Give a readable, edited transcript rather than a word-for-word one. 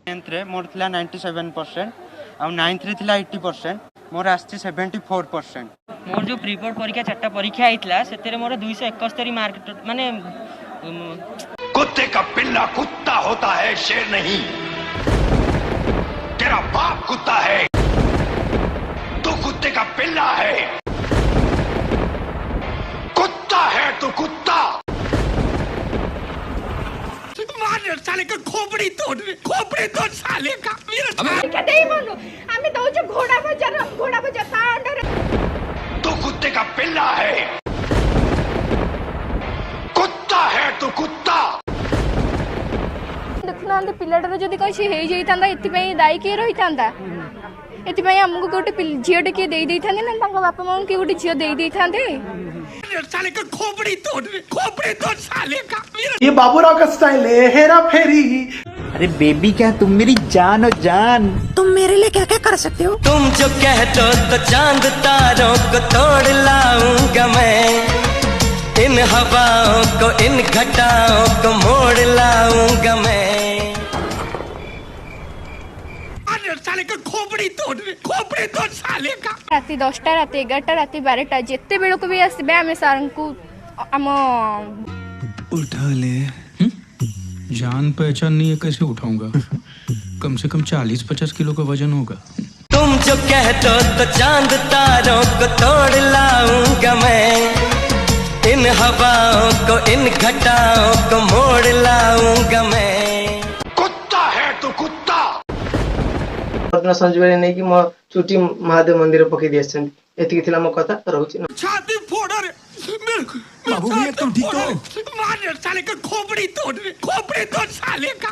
10th रे मोर थिला 97% आ 9th रे थिला 80% मोर आस्ती 74%। मोर जो प्रीपोर्ट परीक्षा 4टा परीक्षा आइतला सेतेरे मोर 271 मार्क माने कुत्ते का पिल्ला कुत्ता होता है, शेर नहीं। तेरा बाप कुत्ता है, तू कुत्ते का पिल्ला है। कुत्ता है तू, कुत्ता। साले का खोपड़ी तोड़ साले का। क्या नहीं बोलूं आम्ही तो घोडा बजार साउंड तू कुत्ते का पिल्ला है, कुत्ता है तू, कुत्ता। देखुना पिलाटार जदि कहीं हे जाइतांदा एतिपई दायी किए रहितांदा एतिपई हमको गोटे झीओटे किए देई देइथांदे ना तांको बापा मां के गोटे झीओ देई देइथांदे। साले का खोपड़ी तोड़ साले का। ये बाबूराव का स्टाइल है, हेरा फेरी। अरे बेबी क्या तुम मेरी जान हो जान। तुम मेरे लिए क्या क्या कर सकते हो? तुम जो कह दो तो चांद तारों को तोड़ लाऊंगा मैं, इन हवाओं को इन घटाओं को मोड़ लाऊंगा मैं। साले का खोपड़ी तोड़ साले का। राति 10टा राति 11टा राति 12टा जेते बेल को भी आसबे आमे सारन को आम उठा ले। जान पहचान नहीं है, कैसे उठाऊंगा? कम से कम 40-50 किलो का वजन होगा। तुम जो कह दो तो चांद तारों को तोड़ लाऊंगा मैं, इन हवाओं को इन घटाओं को मोड़ लाऊंगा मैं। कुत्ता है तू, कुत्ता। संजय नहीं कि मो चुटी महादेव मंदिर पकई दिए एति थिला मो कथा रहउछि। छाती फोड़ रे बाबू भैया तुम ठीक हो? मार साले का खोपड़ी तोड़ साले का।